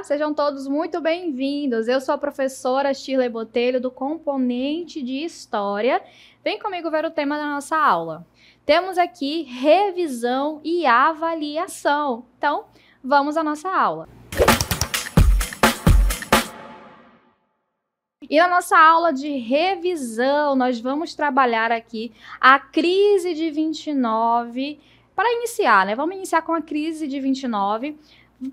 sejam todos muito bem-vindos. Eu sou a professora Shirley Botelho, do componente de História. Vem comigo ver o tema da nossa aula. Temos aqui revisão e avaliação. Então, vamos à nossa aula. E na nossa aula de revisão, nós vamos trabalhar aqui a crise de 29. Para iniciar, Vamos iniciar com a crise de 29.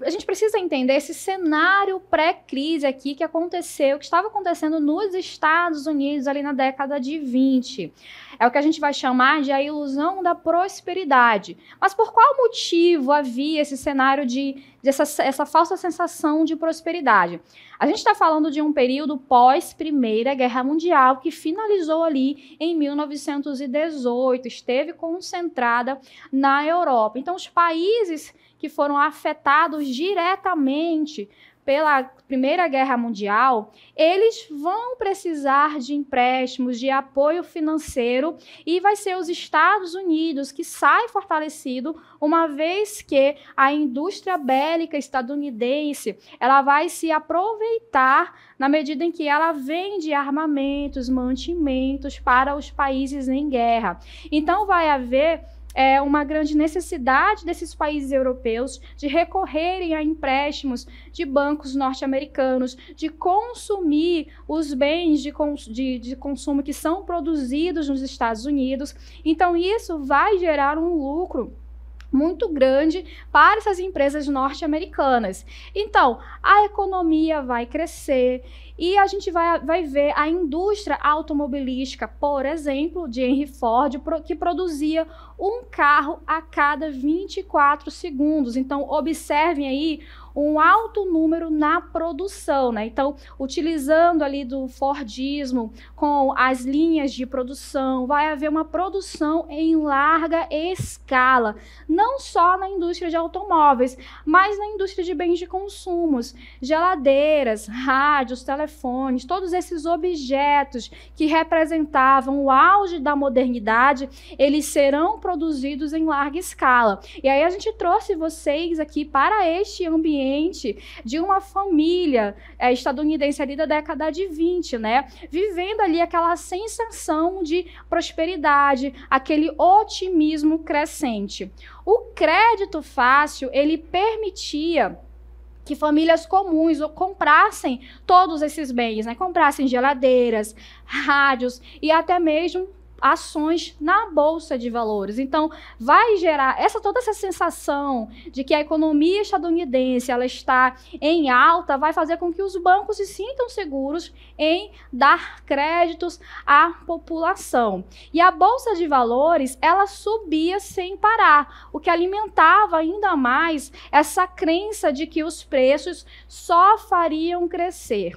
A gente precisa entender esse cenário pré-crise aqui que aconteceu, que estava acontecendo nos Estados Unidos ali na década de 20. É o que a gente vai chamar de a ilusão da prosperidade. Mas por qual motivo havia esse cenário essa falsa sensação de prosperidade? A gente está falando de um período pós-Primeira Guerra Mundial que finalizou ali em 1918, esteve concentrada na Europa. Então, os países que foram afetados diretamente pela Primeira Guerra Mundial, eles vão precisar de empréstimos, de apoio financeiro, e vai ser os Estados Unidos que sai fortalecido, uma vez que a indústria bélica estadunidense ela vai se aproveitar na medida em que ela vende armamentos, mantimentos para os países em guerra. Então vai haver uma grande necessidade desses países europeus de recorrerem a empréstimos de bancos norte-americanos, de consumir os bens de consumo que são produzidos nos Estados Unidos. Então, isso vai gerar um lucro muito grande para essas empresas norte-americanas. Então, a economia vai crescer e a gente vai ver a indústria automobilística, por exemplo, de Henry Ford, que produzia um carro a cada 24 segundos. Então, observem aí um alto número na produção, Então, utilizando ali do Fordismo com as linhas de produção, vai haver uma produção em larga escala, não só na indústria de automóveis, mas na indústria de bens de consumos, geladeiras, rádios, telefones, todos esses objetos que representavam o auge da modernidade, eles serão produzidos em larga escala. E aí a gente trouxe vocês aqui para este ambiente de uma família estadunidense ali da década de 20, Vivendo ali aquela sensação de prosperidade, aquele otimismo crescente. O crédito fácil, ele permitia que famílias comuns comprassem todos esses bens, Comprassem geladeiras, rádios e até mesmo ações na Bolsa de Valores. Então, vai gerar toda essa sensação de que a economia estadunidense ela está em alta, vai fazer com que os bancos se sintam seguros em dar créditos à população. E a Bolsa de Valores, ela subia sem parar, o que alimentava ainda mais essa crença de que os preços só fariam crescer.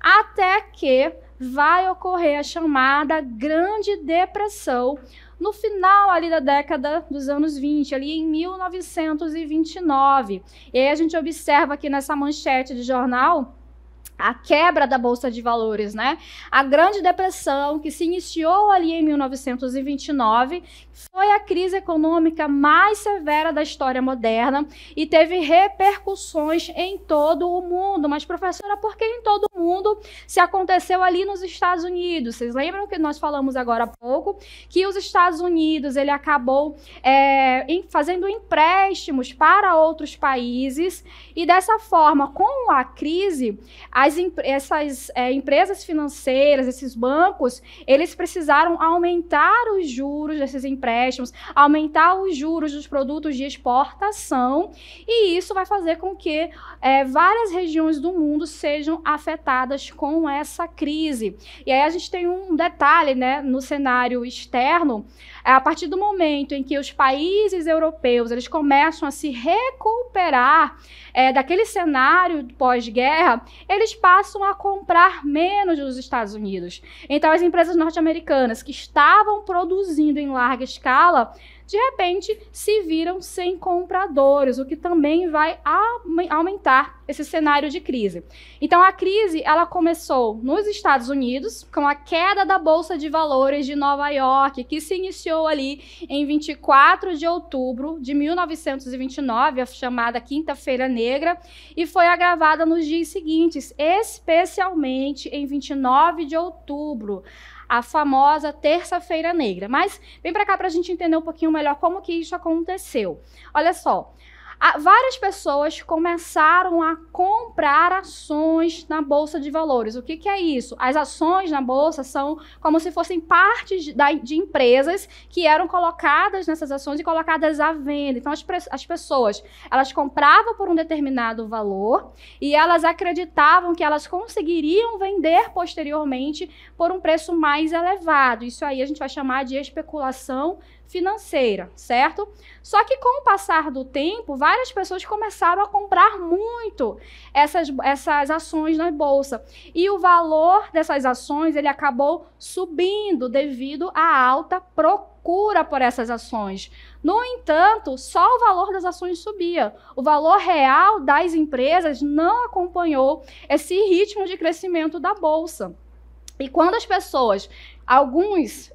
Até que vai ocorrer a chamada Grande Depressão no final ali da década dos anos 20, ali em 1929. E aí a gente observa aqui nessa manchete de jornal a quebra da Bolsa de Valores, A Grande Depressão, que se iniciou ali em 1929, foi a crise econômica mais severa da história moderna e teve repercussões em todo o mundo. Mas, professora, por que em todo o mundo se aconteceu ali nos Estados Unidos? Vocês lembram que nós falamos agora há pouco que os Estados Unidos ele acabou fazendo empréstimos para outros países e dessa forma, com a crise, essas empresas financeiras, esses bancos, eles precisaram aumentar os juros desses empréstimos, aumentar os juros dos produtos de exportação, e isso vai fazer com que várias regiões do mundo sejam afetadas com essa crise. E aí a gente tem um detalhe, no cenário externo, a partir do momento em que os países europeus eles começam a se recuperar daquele cenário pós-guerra, eles passam a comprar menos dos Estados Unidos. Então, as empresas norte-americanas que estavam produzindo em larga escala, de repente, se viram sem compradores, o que também vai aumentar esse cenário de crise. Então, a crise, ela começou nos Estados Unidos, com a queda da Bolsa de Valores de Nova York, que se iniciou ali em 24 de outubro de 1929, a chamada Quinta-feira Negra, e foi agravada nos dias seguintes, especialmente em 29 de outubro, a famosa Terça-feira Negra. Mas vem para cá para a gente entender um pouquinho melhor como que isso aconteceu. Olha só, várias pessoas começaram a comprar ações na Bolsa de Valores. O que é isso? As ações na Bolsa são como se fossem partes de empresas que eram colocadas nessas ações e colocadas à venda. Então, as pessoas, elas compravam por um determinado valor e elas acreditavam que elas conseguiriam vender posteriormente por um preço mais elevado. Isso aí a gente vai chamar de especulação financeira, certo? Só que com o passar do tempo, várias pessoas começaram a comprar muito essas ações na bolsa. E o valor dessas ações, ele acabou subindo devido à alta procura por essas ações. No entanto, só o valor das ações subia. O valor real das empresas não acompanhou esse ritmo de crescimento da bolsa. E quando as pessoas, alguns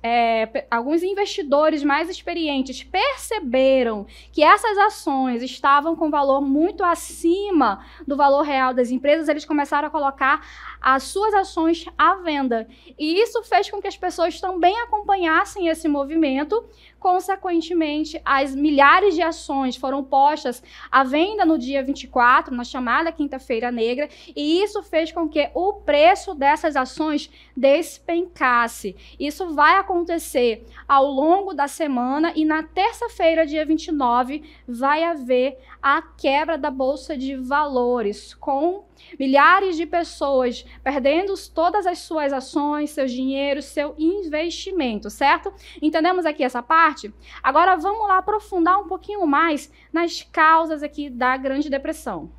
investidores mais experientes perceberam que essas ações estavam com valor muito acima do valor real das empresas, eles começaram a colocar as suas ações à venda. E isso fez com que as pessoas também acompanhassem esse movimento. Consequentemente, as milhares de ações foram postas à venda no dia 24, na chamada Quinta-feira Negra, e isso fez com que o preço dessas ações despencasse. Isso vai acontecer ao longo da semana e na terça-feira, dia 29, vai haver a quebra da Bolsa de Valores, com milhares de pessoas perdendo todas as suas ações, seus dinheiros, seu investimento, certo? Entendemos aqui essa parte? Agora vamos lá aprofundar um pouquinho mais nas causas aqui da Grande Depressão.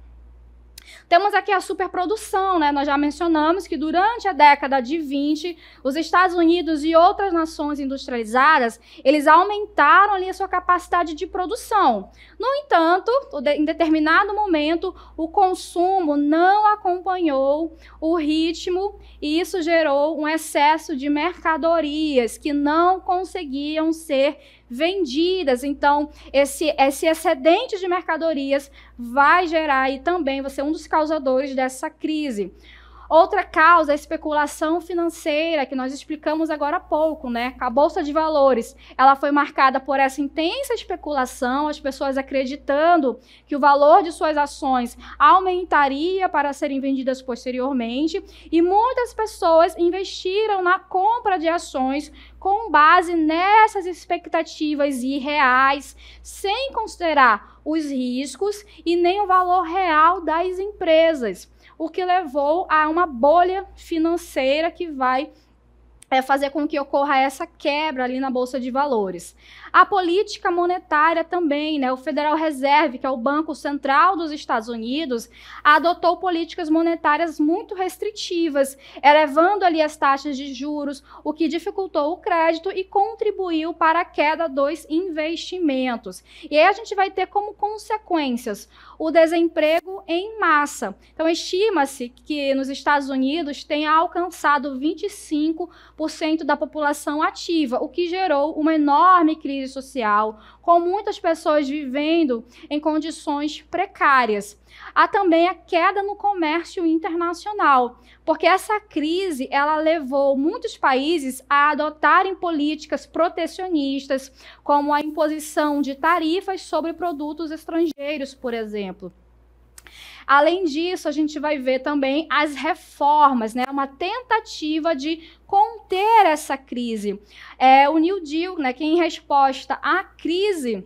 Temos aqui a superprodução, né? Nós já mencionamos que durante a década de 20, os Estados Unidos e outras nações industrializadas, eles aumentaram ali a sua capacidade de produção. No entanto, em determinado momento, o consumo não acompanhou o ritmo e isso gerou um excesso de mercadorias que não conseguiam ser vendidas. Então, esse excedente de mercadorias vai gerar e também vai ser um dos causadores dessa crise. Outra causa é a especulação financeira, que nós explicamos agora há pouco, né? A Bolsa de Valores, ela foi marcada por essa intensa especulação, as pessoas acreditando que o valor de suas ações aumentaria para serem vendidas posteriormente, e muitas pessoas investiram na compra de ações com base nessas expectativas irreais, sem considerar os riscos e nem o valor real das empresas, o que levou a uma bolha financeira que vai fazer com que ocorra essa quebra ali na Bolsa de Valores. A política monetária também, né? O Federal Reserve, que é o Banco Central dos Estados Unidos, adotou políticas monetárias muito restritivas, elevando ali as taxas de juros, o que dificultou o crédito e contribuiu para a queda dos investimentos. E aí a gente vai ter como consequências o desemprego em massa. Então, estima-se que nos Estados Unidos tenha alcançado 25% da população ativa, o que gerou uma enorme crise social, com muitas pessoas vivendo em condições precárias. Há também a queda no comércio internacional, porque essa crise ela levou muitos países a adotarem políticas protecionistas, como a imposição de tarifas sobre produtos estrangeiros, por exemplo. Além disso, a gente vai ver também as reformas, né? Uma tentativa de conter essa crise. O New Deal, né? Que em resposta à crise,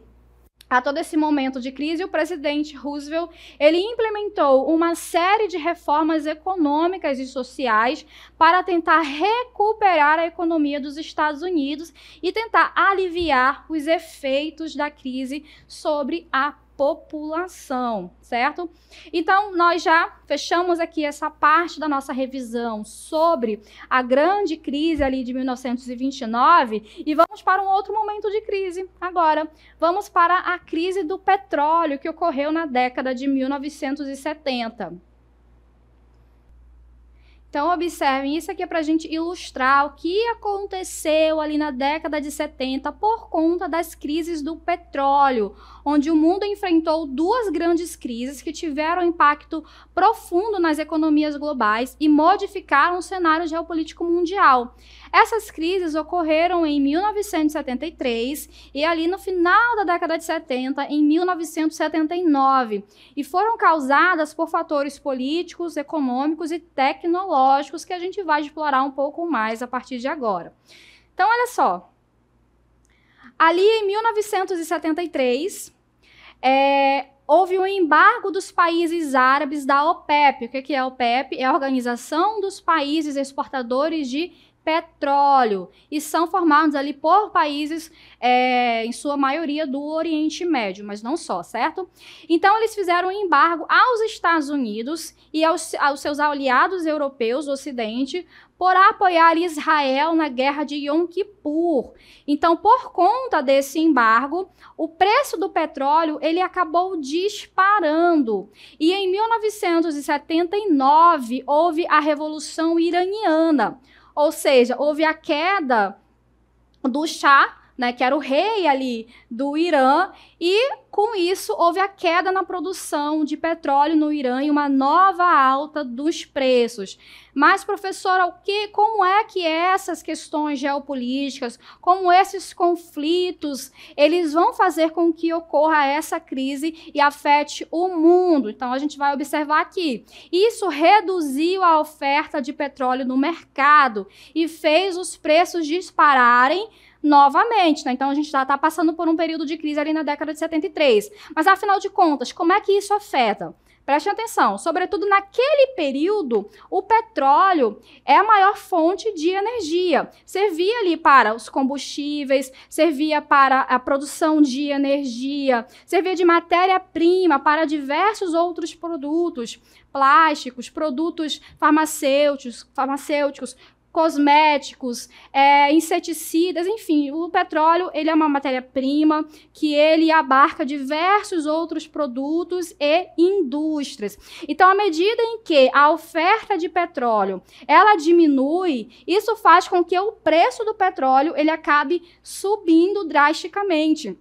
a todo esse momento de crise, o presidente Roosevelt, ele implementou uma série de reformas econômicas e sociais para tentar recuperar a economia dos Estados Unidos e tentar aliviar os efeitos da crise sobre a população, certo? Então, nós já fechamos aqui essa parte da nossa revisão sobre a grande crise ali de 1929 e vamos para um outro momento de crise agora. Vamos para a crise do petróleo que ocorreu na década de 1970. Então, observem, isso aqui é para a gente ilustrar o que aconteceu ali na década de 70 por conta das crises do petróleo, onde o mundo enfrentou duas grandes crises que tiveram impacto profundo nas economias globais e modificaram o cenário geopolítico mundial. Essas crises ocorreram em 1973 e ali no final da década de 70, em 1979, e foram causadas por fatores políticos, econômicos e tecnológicos que a gente vai explorar um pouco mais a partir de agora. Então, olha só. Ali em 1973, houve um embargo dos países árabes da OPEP. O que é a OPEP? É a Organização dos Países Exportadores de Petróleo, e são formados ali por países, em sua maioria, do Oriente Médio, mas não só, certo? Então, eles fizeram um embargo aos Estados Unidos e aos seus aliados europeus do Ocidente por apoiar Israel na guerra de Yom Kippur. Então, por conta desse embargo, o preço do petróleo ele acabou disparando. E em 1979, houve a Revolução Iraniana. Ou seja, houve a queda do Shah, né, que era o rei ali do Irã, e com isso houve a queda na produção de petróleo no Irã e uma nova alta dos preços. Mas, professora, como é que essas questões geopolíticas, como esses conflitos, eles vão fazer com que ocorra essa crise e afete o mundo? Então, a gente vai observar aqui. Isso reduziu a oferta de petróleo no mercado e fez os preços dispararem novamente, né? Então, a gente já está passando por um período de crise ali na década de 73. Mas, afinal de contas, como é que isso afeta? Preste atenção, sobretudo naquele período, o petróleo é a maior fonte de energia. Servia ali para os combustíveis, servia para a produção de energia, servia de matéria-prima para diversos outros produtos, plásticos, produtos farmacêuticos, cosméticos, inseticidas, enfim, o petróleo ele é uma matéria-prima que ele abarca diversos outros produtos e indústrias. Então, à medida em que a oferta de petróleo ela diminui, isso faz com que o preço do petróleo ele acabe subindo drasticamente.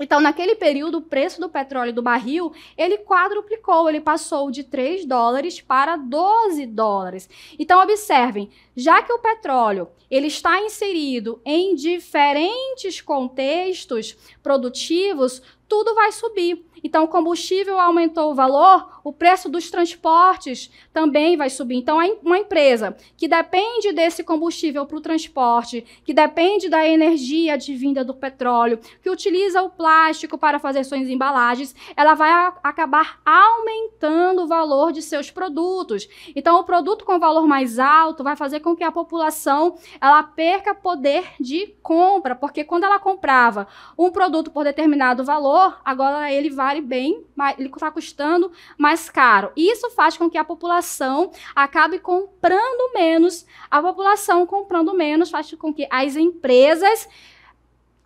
Então, naquele período, o preço do petróleo do barril, ele quadruplicou, ele passou de 3 dólares para 12 dólares. Então, observem, já que o petróleo ele está inserido em diferentes contextos produtivos, tudo vai subir. Então, o combustível aumentou o valor, o preço dos transportes também vai subir. Então, uma empresa que depende desse combustível para o transporte, que depende da energia advinda do petróleo, que utiliza o plástico para fazer suas embalagens, ela vai acabar aumentando o valor de seus produtos. Então, o produto com valor mais alto vai fazer com que a população ela perca poder de compra, porque quando ela comprava um produto por determinado valor, agora ele vale bem, ele está custando mais caro. Isso faz com que a população acabe comprando menos. A população comprando menos faz com que as empresas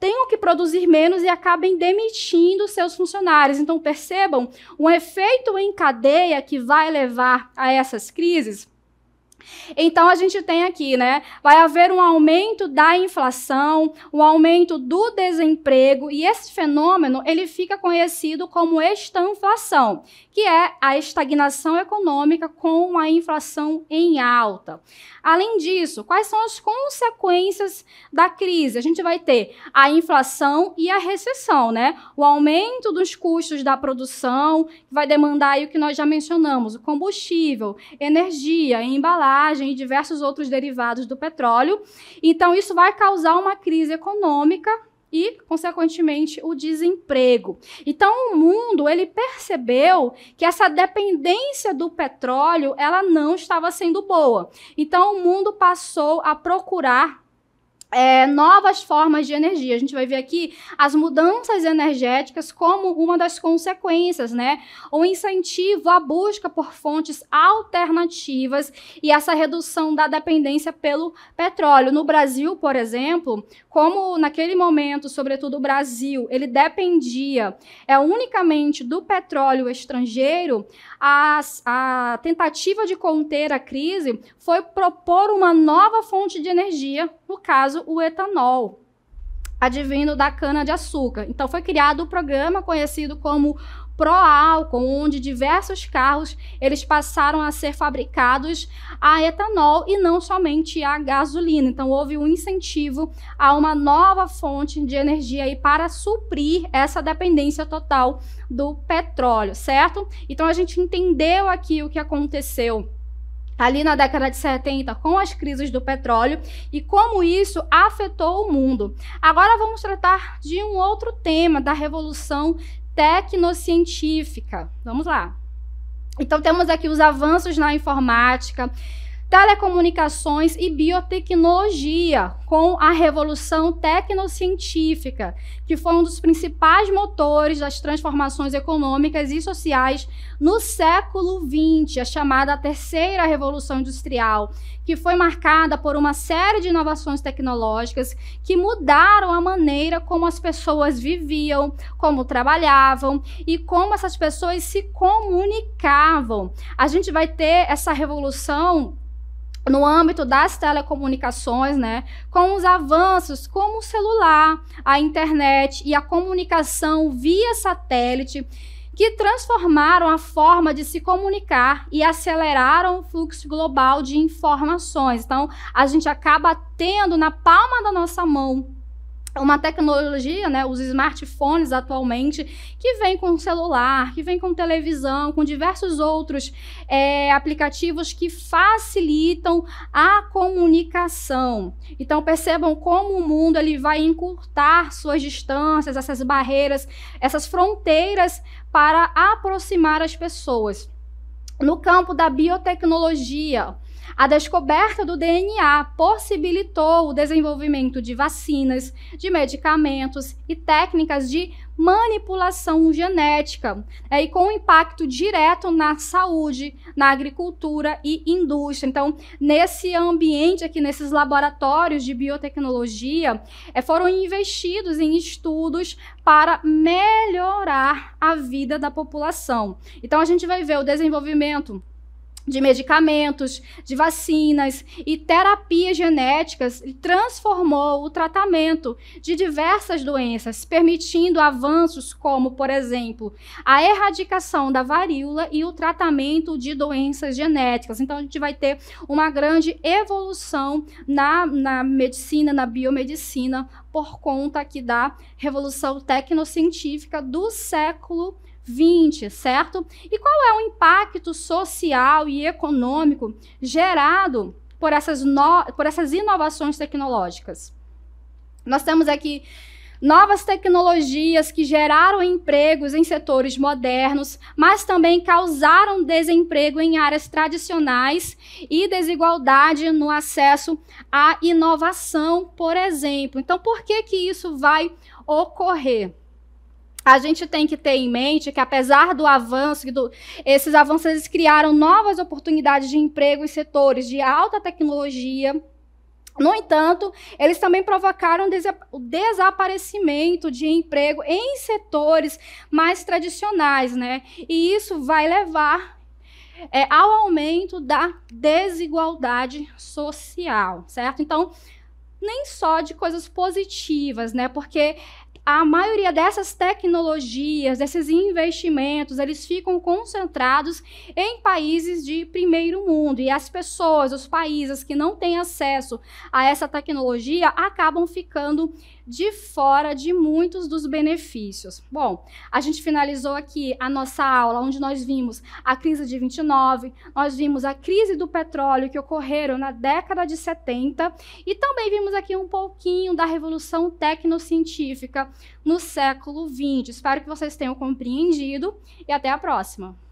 tenham que produzir menos e acabem demitindo seus funcionários. Então, percebam um efeito em cadeia que vai levar a essas crises. Então, a gente tem aqui, né, vai haver um aumento da inflação, um aumento do desemprego, e esse fenômeno, ele fica conhecido como estanflação, que é a estagnação econômica com a inflação em alta. Além disso, quais são as consequências da crise? A gente vai ter a inflação e a recessão, né? O aumento dos custos da produção, que vai demandar aí o que nós já mencionamos, o combustível, energia, embalagem e diversos outros derivados do petróleo. Então, isso vai causar uma crise econômica e, consequentemente, o desemprego. Então, o mundo ele percebeu que essa dependência do petróleo ela não estava sendo boa. Então, o mundo passou a procurar novas formas de energia. A gente vai ver aqui as mudanças energéticas como uma das consequências, né? O incentivo à busca por fontes alternativas e essa redução da dependência pelo petróleo. No Brasil, por exemplo, como naquele momento, sobretudo o Brasil, ele dependia unicamente do petróleo estrangeiro, a tentativa de conter a crise foi propor uma nova fonte de energia, no caso, o etanol, advindo da cana-de-açúcar. Então, foi criado o programa conhecido como Proálcool, onde diversos carros eles passaram a ser fabricados a etanol e não somente a gasolina. Então, houve um incentivo a uma nova fonte de energia aí para suprir essa dependência total do petróleo, certo? Então, a gente entendeu aqui o que aconteceu ali na década de 70, com as crises do petróleo e como isso afetou o mundo. Agora vamos tratar de um outro tema, da revolução tecnocientífica. Vamos lá. Então temos aqui os avanços na informática, telecomunicações e biotecnologia, com a revolução tecnocientífica, que foi um dos principais motores das transformações econômicas e sociais no século XX, a chamada Terceira Revolução Industrial, que foi marcada por uma série de inovações tecnológicas que mudaram a maneira como as pessoas viviam, como trabalhavam e como essas pessoas se comunicavam. A gente vai ter essa revolução no âmbito das telecomunicações, né, com os avanços como o celular, a internet e a comunicação via satélite, que transformaram a forma de se comunicar e aceleraram o fluxo global de informações. Então, a gente acaba tendo na palma da nossa mão uma tecnologia, né, os smartphones atualmente, que vem com celular, que vem com televisão, com diversos outros aplicativos que facilitam a comunicação. Então percebam como o mundo ele vai encurtar suas distâncias, essas barreiras, essas fronteiras para aproximar as pessoas. No campo da biotecnologia, a descoberta do DNA possibilitou o desenvolvimento de vacinas, de medicamentos e técnicas de manipulação genética, e com impacto direto na saúde, na agricultura e indústria. Então, nesse ambiente aqui, nesses laboratórios de biotecnologia, foram investidos em estudos para melhorar a vida da população. Então, a gente vai ver o desenvolvimento de medicamentos, de vacinas e terapias genéticas, transformou o tratamento de diversas doenças, permitindo avanços como, por exemplo, a erradicação da varíola e o tratamento de doenças genéticas. Então, a gente vai ter uma grande evolução na medicina, na biomedicina, por conta aqui da revolução tecnocientífica do século 20, certo? E qual é o impacto social e econômico gerado por essas inovações tecnológicas? Nós temos aqui novas tecnologias que geraram empregos em setores modernos, mas também causaram desemprego em áreas tradicionais e desigualdade no acesso à inovação, por exemplo. Então, por que que isso vai ocorrer? A gente tem que ter em mente que, apesar do avanço, esses avanços eles criaram novas oportunidades de emprego em setores de alta tecnologia. No entanto, eles também provocaram o desaparecimento de emprego em setores mais tradicionais, né? E isso vai levar ao aumento da desigualdade social, certo? Então, nem só de coisas positivas, né? Porque a maioria dessas tecnologias, desses investimentos, eles ficam concentrados em países de primeiro mundo. E as pessoas, os países que não têm acesso a essa tecnologia, acabam ficando de fora de muitos dos benefícios. Bom, a gente finalizou aqui a nossa aula, onde nós vimos a crise de 29, nós vimos a crise do petróleo que ocorreram na década de 70 e também vimos aqui um pouquinho da revolução tecnocientífica no século 20. Espero que vocês tenham compreendido e até a próxima.